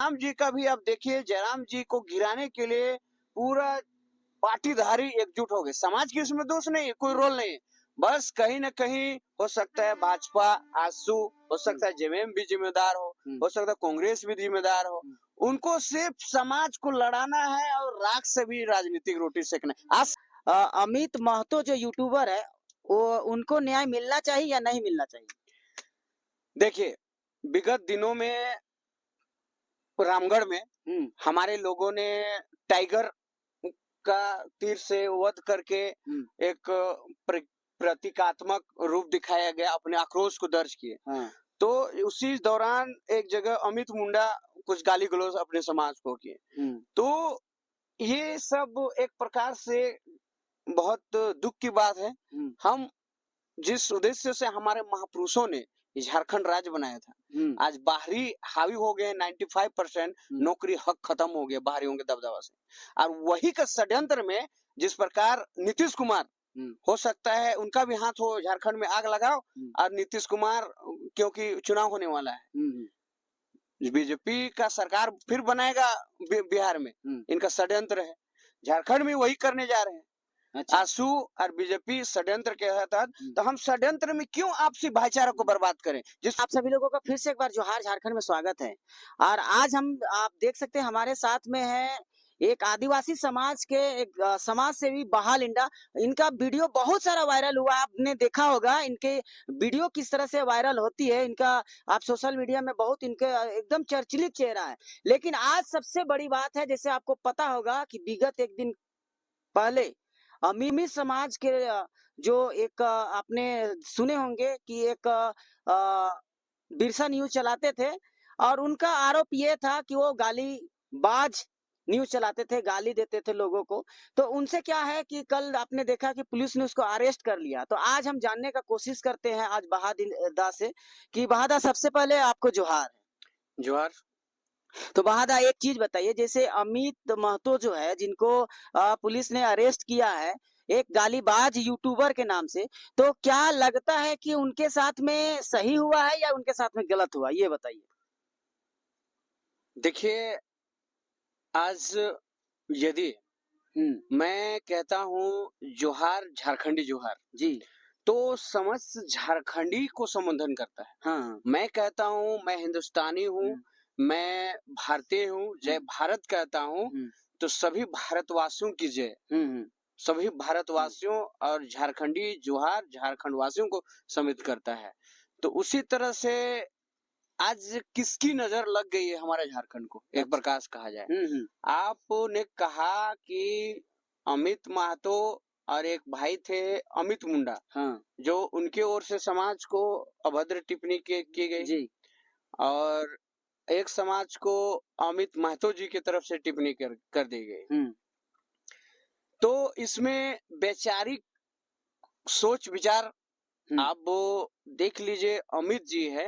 जयराम जी का भी आप देखिए, जयराम जी को गिराने के लिए पूरा पाटीधारी एकजुट हो गए। समाज की इसमें दोष नहीं है, कोई रोल नहीं है। बस कहीं न कहीं हो सकता है भाजपा, आजसू, हो सकता है जेएमएम भी जिम्मेदार हो सकता है कांग्रेस भी जिम्मेदार हो। उनको सिर्फ समाज को लड़ाना है और राख से भी राजनीतिक रोटी सेकना है। आज अमित महतो जो यूट्यूबर है, वो उनको न्याय मिलना चाहिए या नहीं मिलना चाहिए? देखिए, विगत दिनों में रामगढ़ में हमारे लोगों ने टाइगर का तीर से वध करके एक प्रतीकात्मक रूप दिखाया गया, अपने आक्रोश को दर्ज किए। तो उसी दौरान एक जगह अमित मुंडा कुछ गाली गलौज अपने समाज को किए। तो ये सब एक प्रकार से बहुत दुख की बात है। हम जिस उद्देश्य से हमारे महापुरुषों ने झारखंड राज्य बनाया था, आज बाहरी हावी हो गए 95%, नौकरी हक खत्म हो गया बाहरियों के दबदबा से। और वही का षड्यंत्र में जिस प्रकार नीतीश कुमार, हो सकता है उनका भी हाथ हो, झारखंड में आग लगाओ, और नीतीश कुमार क्योंकि चुनाव होने वाला है, बीजेपी का सरकार फिर बनाएगा बिहार में, इनका षड्यंत्र है। झारखंड में वही करने जा रहे हैं। आजसू और बीजेपी षड्यंत्र के तहत, तो हम षड्यंत्र में क्यों आपसी भाईचारा को बर्बाद करें? जिस आप सभी लोगों का फिर से एक बार जोहार, झारखंड में स्वागत है। और आज आप देख सकते हैं हमारे साथ में है एक आदिवासी समाज के एक समाज सेवी बहाल इंडा। इनका वीडियो बहुत सारा वायरल हुआ, आपने देखा होगा इनके वीडियो किस तरह से वायरल होती है। इनका आप सोशल मीडिया में बहुत इनके एकदम चर्चित चेहरा है। लेकिन आज सबसे बड़ी बात है, जैसे आपको पता होगा कि विगत एक दिन पहले मीमी समाज के जो एक आपने सुने होंगे कि एक बिरसा न्यूज चलाते थे, और उनका आरोप ये था कि वो गालीबाज न्यूज चलाते थे, गाली देते थे लोगों को। तो उनसे क्या है कि कल आपने देखा कि पुलिस ने उसको अरेस्ट कर लिया। तो आज हम जानने का कोशिश करते हैं आज बहादा से कि बहादा, सबसे पहले आपको जोहार। जोहार। तो बहादा एक चीज बताइए, जैसे अमित महतो जो है, जिनको पुलिस ने अरेस्ट किया है एक गालीबाज यूट्यूबर के नाम से, तो क्या लगता है कि उनके साथ में सही हुआ है या उनके साथ में गलत हुआ, ये बताइए। देखिए, आज यदि मैं कहता हूँ जोहार, झारखंडी जोहार जी, तो समस्त झारखंडी को संबोधन करता है। हाँ। मैं कहता हूँ मैं हिंदुस्तानी हूँ, मैं भारतीय हूँ, जय भारत कहता हूँ, तो सभी भारतवासियों की जय। सभी भारतवासियों और झारखंडी जोहार झारखंड वासियों को सम्मिलित करता है। तो उसी तरह से आज किसकी नजर लग गई है हमारे झारखंड को, एक प्रकार से कहा जाए। आपने कहा कि अमित महतो और एक भाई थे अमित मुंडा, हाँ, जो उनके ओर से समाज को अभद्र टिप्पणी की गई जी, और एक समाज को अमित महतो जी की तरफ से टिप्पणी कर दी गई। तो इसमें वैचारिक सोच विचार आप देख लीजिए। अमित जी है,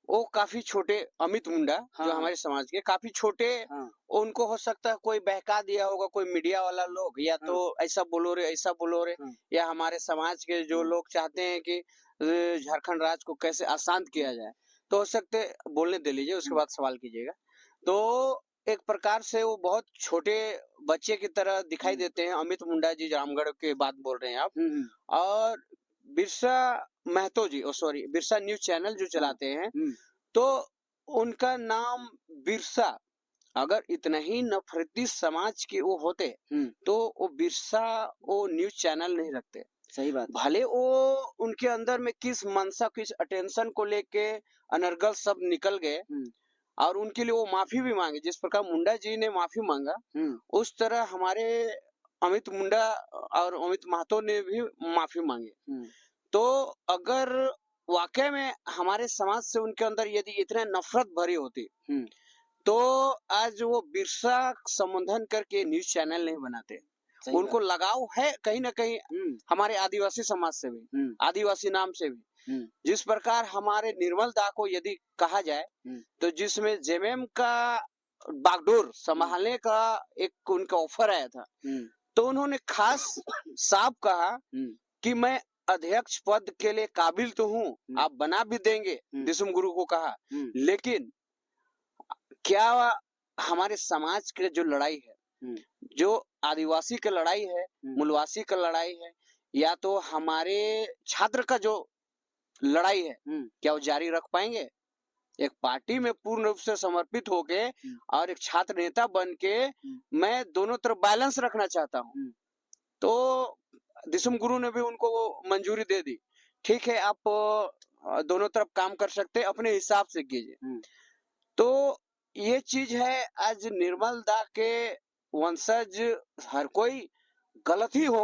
वो काफी छोटे, अमित मुंडा हाँ, जो हमारे समाज के काफी छोटे, हाँ, उनको हो सकता है कोई बहका दिया होगा, कोई मीडिया वाला लोग, या तो ऐसा बोलो रे, ऐसा बोलो रे, या हमारे समाज के जो लोग चाहते हैं कि झारखंड राज्य को कैसे अशांत किया जाए, तो हो सकते बोलने दे लीजिए, उसके बाद सवाल कीजिएगा। तो एक प्रकार से वो बहुत छोटे बच्चे की तरह दिखाई देते हैं। अमित मुंडा जी रामगढ़ के बात बोल रहे हैं आप, और बिरसा महतो जी, सॉरी, बिरसा न्यूज चैनल जो चलाते हैं, तो उनका नाम बिरसा, अगर इतना ही नफरती समाज के वो होते तो वो बिरसा वो न्यूज चैनल नहीं रखते। सही बात। भले वो उनके अंदर में किस मनसा, किस अटेंशन को लेके अनर्गल शब्द निकल गए, और उनके लिए वो माफी भी मांगे, जिस प्रकार मुंडा जी ने माफी मांगा, उस तरह हमारे अमित मुंडा और अमित महतो ने भी माफी मांगी। तो अगर वाकई में हमारे समाज से उनके अंदर यदि इतने नफरत भरी होती, तो आज वो बिरसा संबोधन करके न्यूज चैनल नहीं बनाते। उनको लगाव है कहीं ना कहीं हमारे आदिवासी समाज से भी, आदिवासी नाम से भी। जिस प्रकार हमारे निर्मल दा को यदि कहा जाए, तो जिसमें जेएमएम का बागडोर संभालने का एक उनका ऑफर आया था, तो उन्होंने खास साफ कहा कि मैं अध्यक्ष पद के लिए काबिल तो हूँ, आप बना भी देंगे, दिसुम गुरु को कहा, लेकिन क्या हमारे समाज के जो लड़ाई है, जो आदिवासी की लड़ाई है, मूलवासी का लड़ाई है, या तो हमारे छात्र का जो लड़ाई है, क्या वो जारी रख पाएंगे? एक पार्टी में पूर्ण रूप से समर्पित होके और एक छात्र नेता बन के मैं दोनों तरफ बैलेंस रखना चाहता हूँ। तो दिसुम गुरु ने भी उनको वो मंजूरी दे दी। ठीक है, आप दोनों तरफ काम कर सकते हैं, अपने हिसाब से कीजिए। तो ये चीज है, आज निर्मल दा के वंशज हर कोई गलत ही हो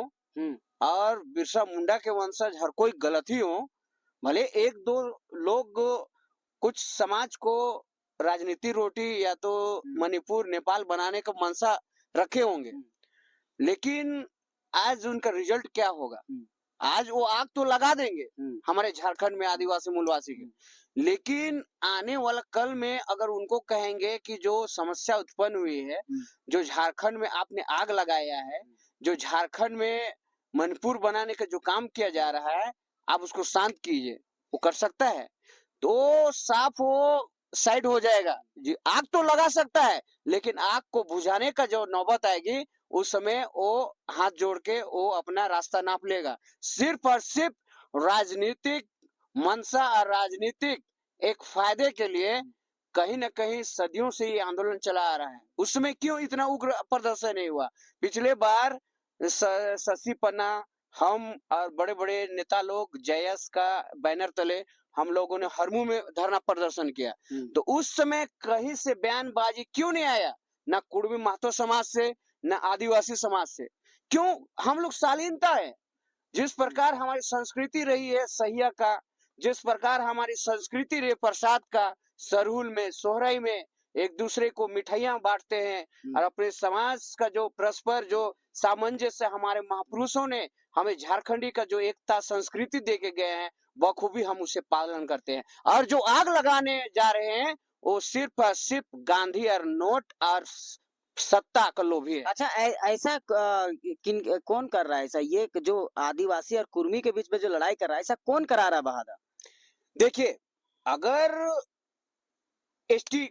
और बिरसा मुंडा के वंशज हर कोई गलत ही हो, भले एक दो लोग कुछ समाज को राजनीति रोटी या तो मणिपुर नेपाल बनाने का मंशा रखे होंगे, लेकिन आज उनका रिजल्ट क्या होगा? आज वो आग तो लगा देंगे हमारे झारखंड में आदिवासी मूलवासी के, लेकिन आने वाला कल में अगर उनको कहेंगे कि जो समस्या उत्पन्न हुई है, जो झारखंड में आपने आग लगाया है, जो झारखंड में मणिपुर बनाने का जो काम किया जा रहा है, आप उसको शांत कीजिए, वो कर सकता है? तो साफ वो साइड हो जाएगा जी। आग तो लगा सकता है, लेकिन आग को बुझाने का जो नौबत आएगी, उस समय वो हाथ जोड़ के वो अपना रास्ता नाप लेगा। सिर्फ और सिर्फ राजनीतिक मंशा और राजनीतिक एक फायदे के लिए कहीं न कहीं सदियों से ये आंदोलन चला आ रहा है। उसमें क्यों इतना उग्र प्रदर्शन नहीं हुआ? पिछले बार शशि पन्ना, हम और बड़े-बड़े नेता लोग जयस का बैनर तले हम लोगों ने हरमू में धरना प्रदर्शन किया। तो उस समय कहीं से बयानबाजी क्यों नहीं आया? ना कुड़मी महतो समाज से, ना आदिवासी समाज से। क्यों? हम लोग शालीनता है। जिस प्रकार हमारी संस्कृति रही है सहिया का, जिस प्रकार हमारी संस्कृति रही प्रसाद का, सरहुल में, सोहराई में एक दूसरे को मिठाइयां बांटते हैं और अपने समाज का जो परस्पर जो सामंजस्य हमारे महापुरुषों ने हमें झारखंडी का जो एकता संस्कृति दे के गए हैं, बखूबी हम उसे पालन करते हैं। और जो आग लगाने जा रहे हैं, वो सिर्फ और सिर्फ गांधी और नोट और सत्ता का लोभी है। अच्छा, ऐसा कौन कर रहा है ऐसा? ये जो आदिवासी और कुर्मी के बीच में जो लड़ाई कर रहा है, ऐसा कौन करा रहा है बहादुर? देखिए, अगर एसटी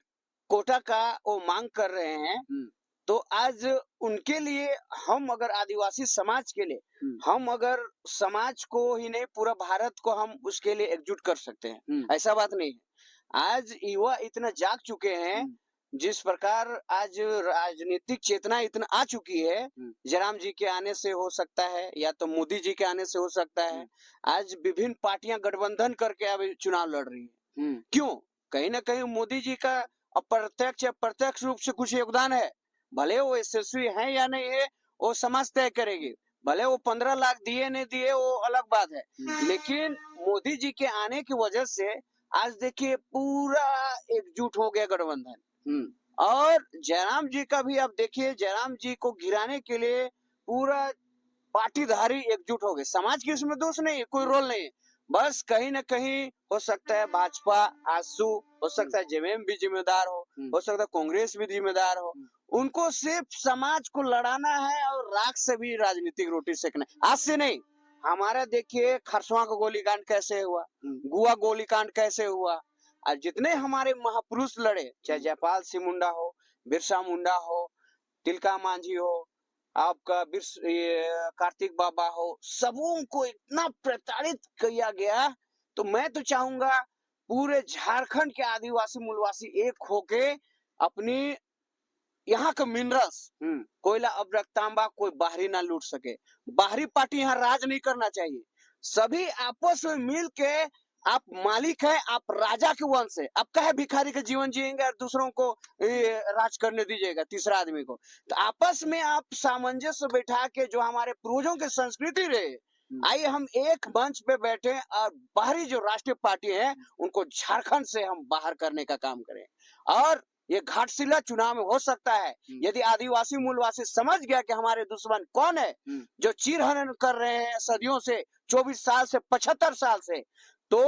कोटा का वो मांग कर रहे हैं, तो आज उनके लिए हम अगर आदिवासी समाज के लिए हम अगर समाज को ही नहीं पूरा भारत को हम उसके लिए एकजुट कर सकते हैं, ऐसा बात नहीं है। आज युवा इतना जाग चुके हैं, जिस प्रकार आज राजनीतिक चेतना इतना आ चुकी है, जयराम जी के आने से हो सकता है या तो मोदी जी के आने से हो सकता है। आज विभिन्न पार्टियां गठबंधन करके अभी चुनाव लड़ रही है। क्यों? कहीं ना कहीं मोदी जी का अप्रत्यक्ष या प्रत्यक्ष रूप से कुछ योगदान है। भले वो यशस्वी है या नहीं है, वो समाज तय करेगी। भले वो 15 लाख दिए नहीं दिए, वो अलग बात है। लेकिन मोदी जी के आने की वजह से आज देखिए पूरा एकजुट हो गया गठबंधन। और जयराम जी का भी आप देखिए, जयराम जी को गिराने के लिए पूरा पाटीधारी एकजुट हो गए। समाज की इसमें दोष नहीं है, कोई रोल नहीं है। बस कहीं न कहीं हो सकता है भाजपा, आजसू, हो सकता है जेएमएम भी जिम्मेदार हो सकता है कांग्रेस भी जिम्मेदार हो। उनको सिर्फ समाज को लड़ाना है और राख से भी राजनीतिक रोटी सेकना है। आज से नहीं, हमारा देखिए खरसवा का गोलीकांड कैसे हुआ, गुआ गोलीकांड कैसे हुआ, और जितने हमारे महापुरुष लड़े, चाहे जयपाल सिंह मुंडा हो, बिरसा मुंडा हो, तिलका मांझी हो, आपका कार्तिक बाबा हो, सबों को इतना प्रताड़ित किया गया। तो मैं तो चाहूंगा पूरे झारखंड के आदिवासी मूलवासी एक होके अपनी यहाँ का मिनरल्स, कोयला, अभ्रक, तांबा कोई बाहरी ना लूट सके। बाहरी पार्टी यहाँ राज नहीं करना चाहिए। सभी आपस में मिल के, आप मालिक है, आप राजा के वंश है, आप कहे भिखारी का जीवन जिएंगे और दूसरों को राज करने दीजिएगा, तीसरा आदमी को। तो आपस में आप सामंजस्य बैठा के जो हमारे पूर्वजों की संस्कृति रहे, आइए हम एक मंच पे बैठे और बाहरी जो राष्ट्रीय पार्टी है उनको झारखंड से हम बाहर करने का काम करें। और ये घाटशिला चुनाव में हो सकता है, यदि आदिवासी मूलवासी समझ गया कि हमारे दुश्मन कौन है, जो चीरहरण कर रहे हैं सदियों से, 24 साल से, 75 साल से, तो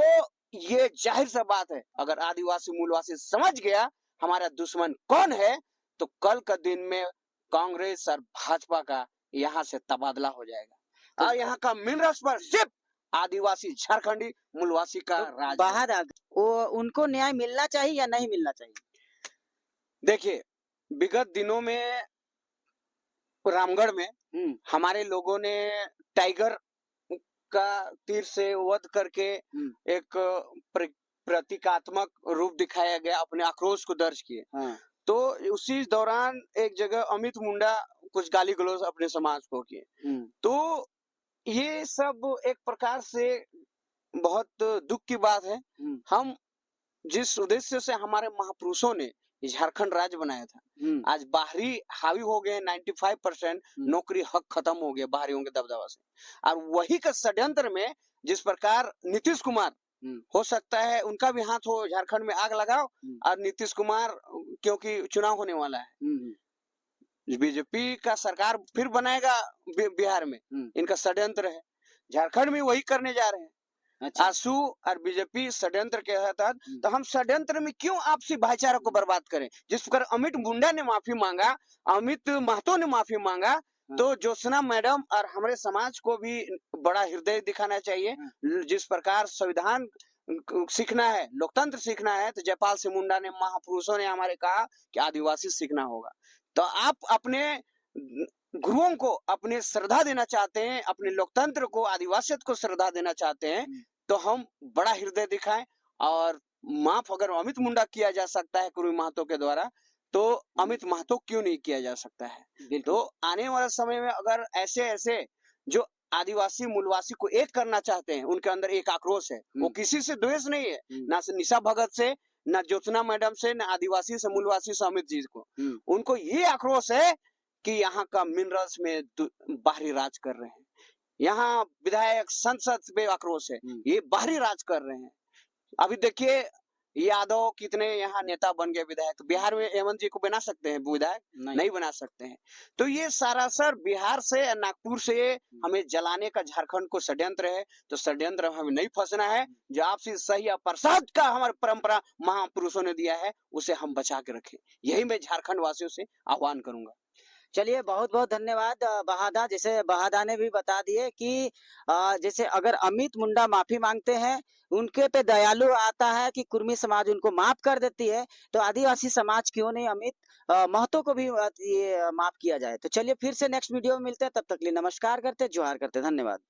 ये जाहिर सा बात है, अगर आदिवासी मूलवासी समझ गया हमारा दुश्मन कौन है, तो कल का दिन में कांग्रेस और भाजपा का यहाँ से तबादला हो जाएगा। और यहाँ का मिनरल्स पर सिर्फ आदिवासी झारखंडी मूलवासी का राज। बाहर वो उनको न्याय मिलना चाहिए या नहीं मिलना चाहिए? देखिए, विगत दिनों में रामगढ़ में हम्म हमारे लोगों ने टाइगर का तीर से वध करके हम्म एक प्रतीकात्मक रूप दिखाया गया, अपने आक्रोश को दर्ज किए। हाँ तो उसी दौरान एक जगह अमित मुंडा कुछ गाली गलौज अपने समाज को किए। हम्म तो ये सब एक प्रकार से बहुत दुख की बात है। हम्म हम जिस उद्देश्य से हमारे महापुरुषों ने झारखंड राज्य बनाया था, हम्म आज बाहरी हावी हो गए 95%, नौकरी हक खत्म हो गया बाहरियों के दबदबा से। और वही का षड्यंत्र में जिस प्रकार नीतीश कुमार हो सकता है उनका भी हाथ हो, झारखंड में आग लगाओ। और नीतीश कुमार क्योंकि चुनाव होने वाला है, बीजेपी का सरकार फिर बनाएगा बिहार में, इनका षड्यंत्र है। झारखंड में वही करने जा रहे हैं। अच्छा आंसू और बीजेपी षड्यंत्र के तहत, तो हम षड्यंत्र में क्यों आपसी भाईचारा को बर्बाद करें? जिस प्रकार अमित मुंडा ने माफी मांगा, अमित महतो ने माफी मांगा, तो ज्योत्सना मैडम और हमारे समाज को भी बड़ा हृदय दिखाना चाहिए। जिस प्रकार संविधान सीखना है, लोकतंत्र सीखना है, तो जयपाल सिंह मुंडा ने, महापुरुषों ने हमारे कहा कि आदिवासी सीखना होगा। तो आप अपने गुरुओं को अपने श्रद्धा देना चाहते हैं, अपने लोकतंत्र को, आदिवासियत को श्रद्धा देना चाहते हैं, तो हम बड़ा हृदय दिखाएं। और माफ अगर अमित मुंडा किया जा सकता है कुर्मी महतो के द्वारा, तो अमित महतो क्यों नहीं किया जा सकता है? तो आने वाले समय में अगर ऐसे ऐसे जो आदिवासी मूलवासी को एक करना चाहते हैं, उनके अंदर एक आक्रोश है, वो किसी से द्वेष नहीं है, ना से निशा भगत से, ना ज्योत्सना मैडम से, ना आदिवासी से, मूलवासी से अमित जी को। उनको ये आक्रोश है कि यहाँ का मिनरल्स में बाहरी राज कर रहे हैं, यहाँ विधायक संसद पे आक्रोश है, ये बाहरी राज कर रहे हैं। अभी देखिए यादव कितने यहाँ नेता बन गए विधायक, बिहार में हेमंत जी को बना सकते हैं विधायक? नहीं बना सकते हैं। तो ये सरासर बिहार से, नागपुर से हमें जलाने का झारखंड को षड्यंत्र है। तो षड्यंत्र हमें नहीं फंसना है। जो आपसी सही प्रसाद का हमारी परंपरा महापुरुषों ने दिया है, उसे हम बचा के रखें, यही मैं झारखंड वासियों से आह्वान करूंगा। चलिए बहुत बहुत धन्यवाद बहादा। जैसे बहादा ने भी बता दिए कि जैसे अगर अमित मुंडा माफी मांगते हैं, उनके पे दयालु आता है कि कुर्मी समाज उनको माफ कर देती है, तो आदिवासी समाज क्यों नहीं अमित महतो को भी ये माफ किया जाए। तो चलिए फिर से नेक्स्ट वीडियो में मिलते हैं, तब तक के लिए नमस्कार करते, जोहार करते, धन्यवाद।